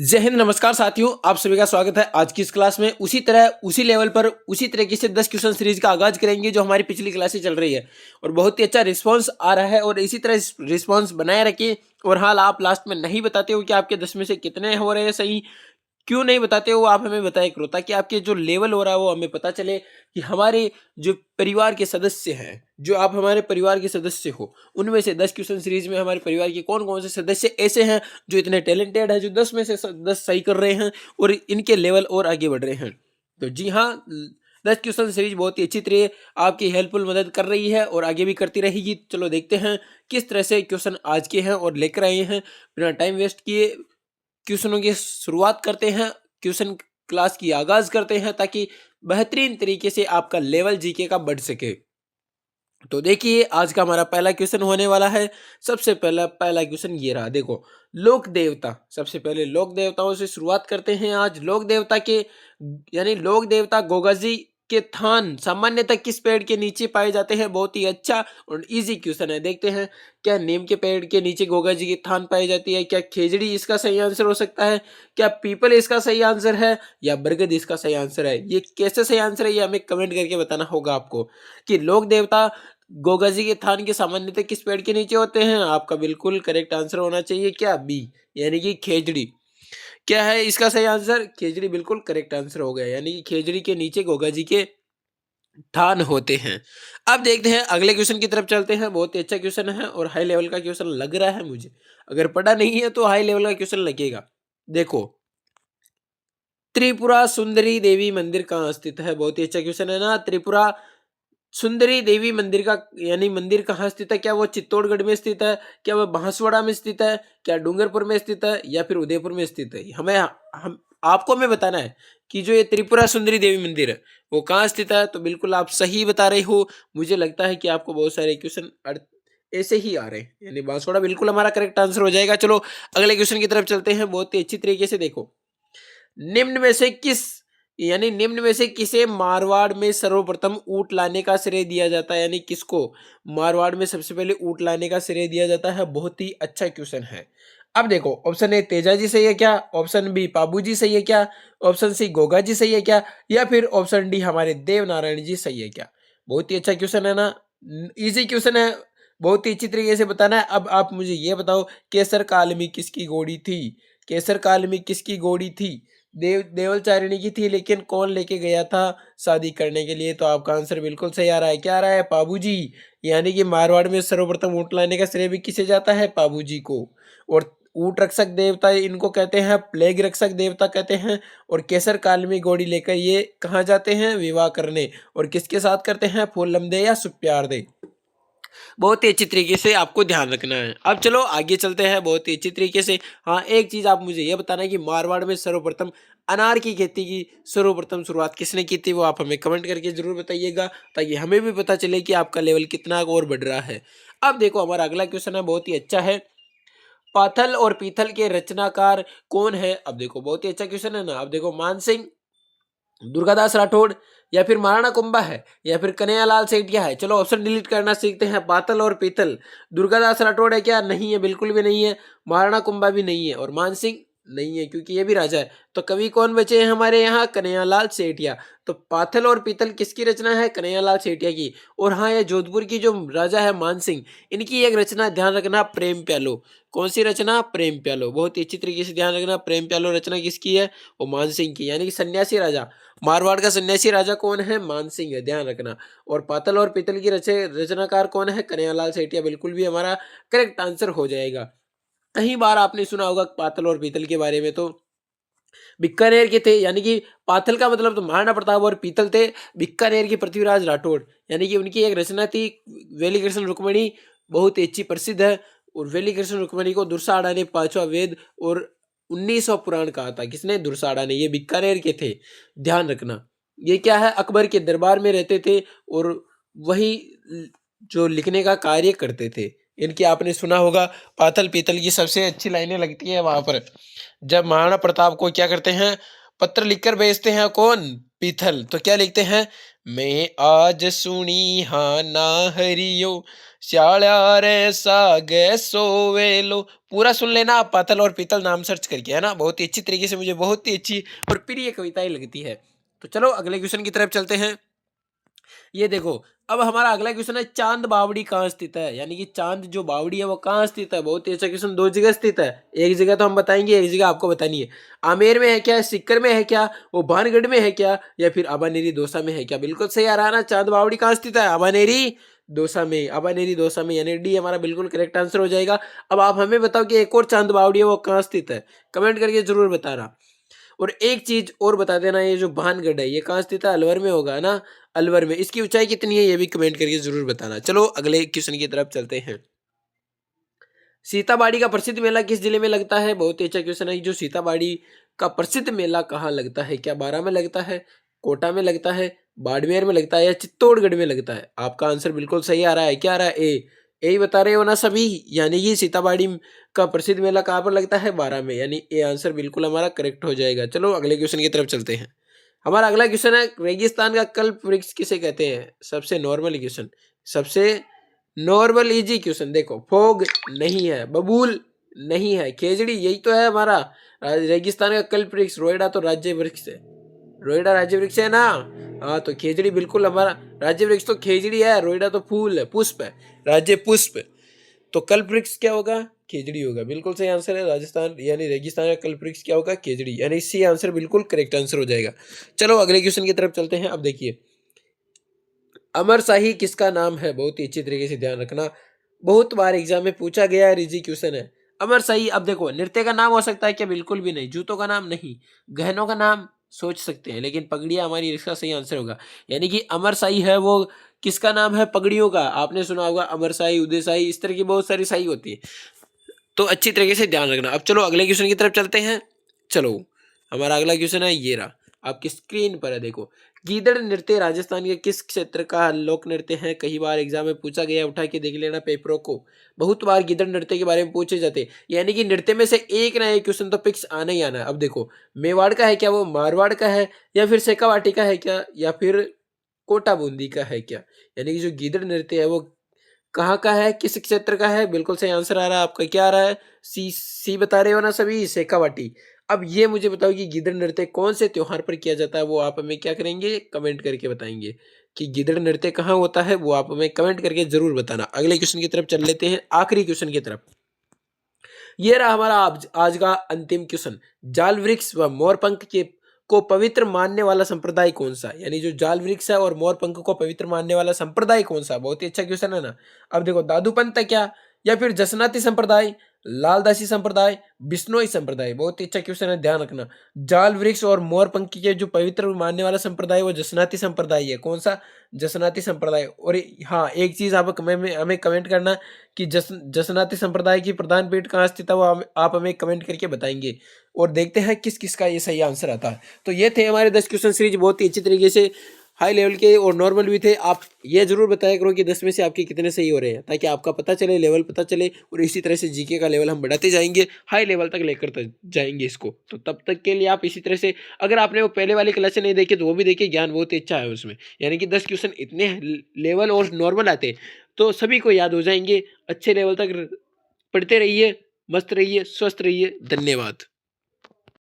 जय हिंद, नमस्कार साथियों। आप सभी का स्वागत है आज की इस क्लास में। उसी तरह उसी लेवल पर उसी तरीके से 10 क्वेश्चन सीरीज का आगाज करेंगे जो हमारी पिछली क्लासें चल रही है और बहुत ही अच्छा रिस्पांस आ रहा है और इसी तरह रिस्पांस बनाए रखिए। और हाँ, आप लास्ट में नहीं बताते हो कि आपके 10 में से कितने हो रहे हैं सही, क्यों नहीं बताते हो आप हमें बताया करो, ताकि आपके जो लेवल हो रहा है वो हमें पता चले कि हमारे जो परिवार के सदस्य हैं, जो आप हमारे परिवार के सदस्य हो, उनमें से 10 क्वेश्चन सीरीज में हमारे परिवार के कौन कौन से सदस्य ऐसे हैं जो इतने टैलेंटेड है, जो 10 में से 10 सही कर रहे हैं और इनके लेवल और आगे बढ़ रहे हैं। तो जी हाँ, 10 क्वेश्चन सीरीज बहुत ही अच्छी तरह आपकी हेल्पफुल मदद कर रही है और आगे भी करती रहेगी। चलो देखते हैं किस तरह से क्वेश्चन आज के हैं और लेकर आए हैं। बिना टाइम वेस्ट किए क्वेश्चनों की शुरुआत करते हैं, क्वेश्चन क्लास की आगाज करते हैं, ताकि बेहतरीन तरीके से आपका लेवल जीके का बढ़ सके। तो देखिए, आज का हमारा पहला क्वेश्चन होने वाला है। सबसे पहला क्वेश्चन ये रहा, देखो। लोक देवता, सबसे पहले लोक देवताओं से शुरुआत करते हैं। आज लोक देवता के यानी लोक देवता गोगा जी के थान सामान्यतः किस पेड़ के नीचे पाए जाते हैं? बहुत ही अच्छा और इजी क्वेश्चन है। देखते हैं, क्या नीम के पेड़ के नीचे गोगा जी की थान पाई जाती है? क्या खेजड़ी इसका सही आंसर हो सकता है? क्या पीपल इसका सही आंसर है? या बरगद इसका सही आंसर है? ये कैसे सही आंसर है, ये हमें कमेंट करके बताना होगा आपको। कि लोक देवता गोगा जी के थान के सामान्यतः किस पेड़ के नीचे होते हैं? आपका बिल्कुल करेक्ट आंसर होना चाहिए क्या? बी, यानी कि खेजड़ी। क्या है इसका सही आंसर? खेजड़ी बिल्कुल करेक्ट आंसर हो गया, यानी कि खेजड़ी के नीचे गोगा जी के थान होते हैं। अब देखते हैं, अगले क्वेश्चन की तरफ चलते हैं। बहुत ही अच्छा क्वेश्चन है और हाई लेवल का क्वेश्चन लग रहा है मुझे। अगर पढ़ा नहीं है तो हाई लेवल का क्वेश्चन लगेगा। देखो, त्रिपुरा सुंदरी देवी मंदिर कहाँ स्थित है? बहुत ही अच्छा क्वेश्चन है ना। त्रिपुरा सुंदरी देवी मंदिर का यानी मंदिर कहाँ स्थित है? क्या वो चित्तौड़गढ़ में स्थित है? क्या वो बांसवाड़ा में स्थित है? क्या डूंगरपुर में स्थित है? या फिर उदयपुर में स्थित है? हम आपको हमें बताना है कि जो ये त्रिपुरा सुंदरी देवी मंदिर है वो कहाँ स्थित है। तो बिल्कुल आप सही बता रहे हो। मुझे लगता है कि आपको बहुत सारे क्वेश्चन ऐसे ही आ रहे हैं, यानी बांसवाड़ा बिल्कुल हमारा करेक्ट आंसर हो जाएगा। चलो अगले क्वेश्चन की तरफ चलते हैं। बहुत ही अच्छी तरीके से देखो, निम्न में से किस यानी निम्न में से किसे मारवाड़ में सर्वप्रथम ऊंट लाने का श्रेय दिया जाता है? यानी किसको मारवाड़ में सबसे पहले ऊंट लाने का श्रेय दिया जाता है? बहुत ही अच्छा क्वेश्चन है। अब देखो, ऑप्शन ए तेजा जी सही है क्या? ऑप्शन बी पाबू जी सही है क्या? ऑप्शन सी गोगा जी सही है क्या? या फिर ऑप्शन डी हमारे देव नारायण जी सही है क्या? बहुत ही अच्छा क्वेश्चन है ना, इजी क्वेश्चन है। बहुत ही अच्छी तरीके से बताना है। अब आप मुझे ये बताओ, केसर काल में किसकी घोड़ी थी? केसर काल में किसकी घोड़ी थी? देवलचारिणी की थी, लेकिन कौन लेके गया था शादी करने के लिए? तो आपका आंसर बिल्कुल सही आ रहा है। क्या आ रहा है? पाबू जी। यानी कि मारवाड़ में सर्वप्रथम ऊंट लाने का श्रेय भी किसे जाता है? पाबू जी को। और ऊंट रक्षक देवता इनको कहते हैं, प्लेग रक्षक देवता कहते हैं। और केसर काल में घोड़ी लेकर ये कहाँ जाते हैं? विवाह करने। और किसके साथ करते हैं? फूलमदे या सुप्यारदे। बहुत ही अच्छी तरीके से आपको ध्यान रखना है। अब चलो आगे चलते हैं बहुत ही अच्छी तरीके से। हाँ, एक चीज आप मुझे ये बताना है कि मारवाड़ में सर्वप्रथम अनार की खेती की सर्वप्रथम शुरुआत किसने की थी? वो आप हमें कमेंट करके जरूर बताइएगा, ताकि हमें भी पता चले कि आपका लेवल कितना और बढ़ रहा है। अब देखो, हमारा अगला क्वेश्चन है, बहुत ही अच्छा है। पाथल और पीथल के रचनाकार कौन है? अब देखो, बहुत ही अच्छा क्वेश्चन है ना। अब देखो, मानसिंह, दुर्गादास राठौड़, या फिर महाराणा कुंभा है, या फिर कन्हैयालाल सेठिया है। चलो ऑप्शन डिलीट करना सीखते हैं। पातल और पीतल, दुर्गादास राठौड़ है क्या? नहीं है, बिल्कुल भी नहीं है। महाराणा कुंभा भी नहीं है और मानसिंह नहीं है, क्योंकि ये भी राजा है। तो कवि कौन बचे हैं हमारे यहाँ? कन्हैयालाल सेठिया। तो पाथल और पीतल किसकी रचना है? कन्हैयालाल सेठिया की। और हाँ, ये जोधपुर की जो राजा है मानसिंह, इनकी एक रचना ध्यान रखना, प्रेम प्यालो। कौन सी रचना? प्रेम प्यालो। बहुत ही अच्छी तरीके से ध्यान रखना, प्रेम प्यालो रचना किसकी है? वो मानसिंह की, यानी कि सन्यासी राजा। मारवाड़ का सन्यासी राजा कौन है? मानसिंह है, ध्यान रखना। और पातल और पीतल की रचनाकार कौन है? कन्हैयालाल सेठिया। बिल्कुल भी हमारा करेक्ट आंसर हो जाएगा। कई बार आपने सुना होगा पातल और पीतल के बारे में। तो बीकानेर के थे, यानी कि पातल का मतलब तो महाराणा प्रताप, और पीतल थे बीकानेर के पृथ्वीराज राठौड़। यानी कि उनकी एक रचना थी वेली कृष्ण रुक्मणी, बहुत ही अच्छी प्रसिद्ध है। और वेली कृष्ण रुक्मणी को दुर्साहड़ा ने पांचवा वेद और 1900 पुराण कहा था। किसने? दुर्साहड़ा ने। ये बीकानेर के थे, ध्यान रखना। ये क्या है? अकबर के दरबार में रहते थे और वही जो लिखने का कार्य करते थे। इनकी आपने सुना होगा, पातल पीतल की सबसे अच्छी लाइनें लगती है वहां पर, जब महाराणा प्रताप को क्या करते हैं? पत्र लिखकर भेजते हैं। कौन? पीथल। तो क्या लिखते हैं? मैं आज सुनी हाँ ना हरियो, श्याला रे सागे सोवेलो। पूरा सुन लेना आप पातल और पीतल नाम सर्च करके, है ना। बहुत ही अच्छी तरीके से, मुझे बहुत ही अच्छी और प्रिय कविताएं लगती है। तो चलो अगले क्वेश्चन की तरफ चलते हैं। ये देखो, अब हमारा अगला क्वेश्चन है, चांद बावड़ी कहाँ स्थित है, यानी कि चांद जो बावड़ी है वो कहाँ स्थित है। बहुत ही अच्छा क्वेश्चन। दो जगह स्थित है, एक जगह तो हम बताएंगे, एक जगह आपको बतानी है। आमेर में है क्या, सिक्कर में है क्या, वो भानगढ़ में है क्या, या फिर अबानेरी दौसा में है क्या। बिल्कुल सही आ रहा है ना। चांद बावड़ी कहाँ स्थित है, अबानेरी दौसा में। अबानेरी दौसा में, यानी डी हमारा बिल्कुल करेक्ट आंसर हो जाएगा। अब आप हमें बताओ कि एक और चांद बावड़ी है वो कहाँ स्थित है, कमेंट करके जरूर बताना। और एक चीज और बता देना, ये जो भानगढ़ है ये कहाँ स्थित है, अलवर में होगा ना। अलवर में। इसकी ऊंचाई कितनी है ये भी कमेंट करके जरूर बताना। चलो अगले क्वेश्चन की तरफ चलते हैं। सीताबाड़ी का प्रसिद्ध मेला किस जिले में लगता है। बहुत ही अच्छा क्वेश्चन है। जो सीताबाड़ी का प्रसिद्ध मेला कहाँ लगता है, क्या बारां में लगता है, कोटा में लगता है, बाड़मेर में लगता है, या चित्तौड़गढ़ में लगता है। आपका आंसर बिल्कुल सही आ रहा है। क्या आ रहा है, ए। यही बता रहे हो ना सभी। यानी कि सीताबाड़ी का प्रसिद्ध मेला कहाँ पर लगता है, बारां में। यानी ए आंसर बिल्कुल हमारा करेक्ट हो जाएगा। चलो अगले क्वेश्चन की तरफ चलते हैं। हमारा अगला क्वेश्चन है, रेगिस्तान का कल्प वृक्ष किसे कहते हैं। सबसे नॉर्मल क्वेश्चन, सबसे नॉर्मल इजी क्वेश्चन। देखो, फोग नहीं है, बबूल नहीं है, खेजड़ी यही तो है हमारा रेगिस्तान का कल्प वृक्ष। रोएडा तो राज्य वृक्ष है, रोएडा राज्य वृक्ष है ना। हाँ, तो खेजड़ी बिल्कुल हमारा राज्य वृक्ष तो खेजड़ी है, रोएडा तो फूल है, पुष्प है, राज्य पुष्प। तो कल्प वृक्ष क्या होगा, खेजड़ी होगा। बिल्कुल सही आंसर है। राजस्थान यानी रेगिस्तान का कल्प वृक्ष क्या होगा, खेजड़ी। यानी सी आंसर बिल्कुल करेक्ट आंसर हो जाएगा। चलो अगले क्वेश्चन की तरफ चलते हैं। अब देखिए, अमर शाही किसका नाम है। बहुत ही अच्छी तरीके से ध्यान रखना, बहुत बार एग्जाम में पूछा गया है, इजी क्वेश्चन है। अमर शाही, अब देखो, नृत्य का नाम हो सकता है क्या, बिल्कुल भी नहीं। जूतों का नाम नहीं, गहनों का नाम सोच सकते हैं, लेकिन पगड़ियां हमारी इसका सही आंसर होगा। यानी कि अमर शाही है वो किसका नाम है, पगड़ियों का। आपने सुना होगा अमर शाही, उदय शाही, इस तरह की बहुत सारी शाही होती है। तो अच्छी तरीके से ध्यान रखना। अब चलो अगले क्वेश्चन की तरफ चलते हैं। चलो हमारा अगला क्वेश्चन है, ये रहा आपकी स्क्रीन पर है, देखो। गीदड़ नृत्य राजस्थान के किस क्षेत्र का लोक नृत्य है। कई बार एग्जाम में पूछा गया, उठा के देख लेना पेपरों को। बहुत बार गीदड़ नृत्य के बारे में पूछे जाते हैं, यानी कि नृत्य में से एक ना एक क्वेश्चन तो फिक्स आना ही आना है। अब देखो, मेवाड़ का है क्या, वो मारवाड़ का है, या फिर शेखावाटी का है क्या, या फिर कोटा बूंदी का है क्या। यानी कि जो गीदड़ नृत्य है वो कहाँ का है, किस क्षेत्र का है। बिल्कुल सही आंसर आ रहा है आपका। क्या आ रहा है, सी। सी बता रहे हो ना सभी, शेखावाटी। अब ये मुझे बताओ कि गिदड़ नृत्य कौन से त्योहार पर किया जाता है, वो आप हमें क्या करेंगे, कमेंट करके बताएंगे कि गिदड़ नृत्य कहाँ होता है, वो आप हमें कमेंट करके जरूर बताना। अगले क्वेश्चन की तरफ चल लेते हैं, आखिरी क्वेश्चन की तरफ। ये रहा हमारा आज का अंतिम क्वेश्चन। जाल वृक्ष व मोरपंख के को पवित्र मानने वाला संप्रदाय कौन सा। यानी जो जाल वृक्ष है और मोरपंख को पवित्र मानने वाला संप्रदाय कौन सा। बहुत ही अच्छा क्वेश्चन है ना। अब देखो, दादू पंथ है क्या, या फिर जसनाती संप्रदाय, लालदासी संप्रदाय, बिश्नोई संप्रदाय। बहुत ही अच्छा क्वेश्चन है, ध्यान रखना। जाल वृक्ष और मोरपंख के जो पवित्र मानने वाला संप्रदाय वो जसनाती संप्रदाय है। कौन सा, जसनाती संप्रदाय। और हाँ, एक चीज आप हमें कमेंट करना कि जसनाती संप्रदाय की प्रधान पीठ कहाँ स्थित है, वो आप हमें कमेंट करके बताएंगे। और देखते हैं किस किस का ये सही आंसर आता है। तो ये थे हमारे 10 क्वेश्चन सीरीज, बहुत ही अच्छी तरीके से हाई लेवल के और नॉर्मल भी थे। आप ये जरूर बताया करो कि 10 में से आपके कितने सही हो रहे हैं, ताकि आपका पता चले, लेवल पता चले। और इसी तरह से जीके का लेवल हम बढ़ाते जाएंगे, हाई लेवल तक लेकर जाएंगे इसको। तो तब तक के लिए आप इसी तरह से, अगर आपने वो पहले वाली क्लास नहीं देखे तो वो भी देखिए, ज्ञान बहुत ही अच्छा है उसमें। यानी कि 10 क्वेश्चन इतने लेवल और नॉर्मल आते तो सभी को याद हो जाएंगे। अच्छे लेवल तक पढ़ते रहिए, मस्त रहिए, स्वस्थ रहिए। धन्यवाद।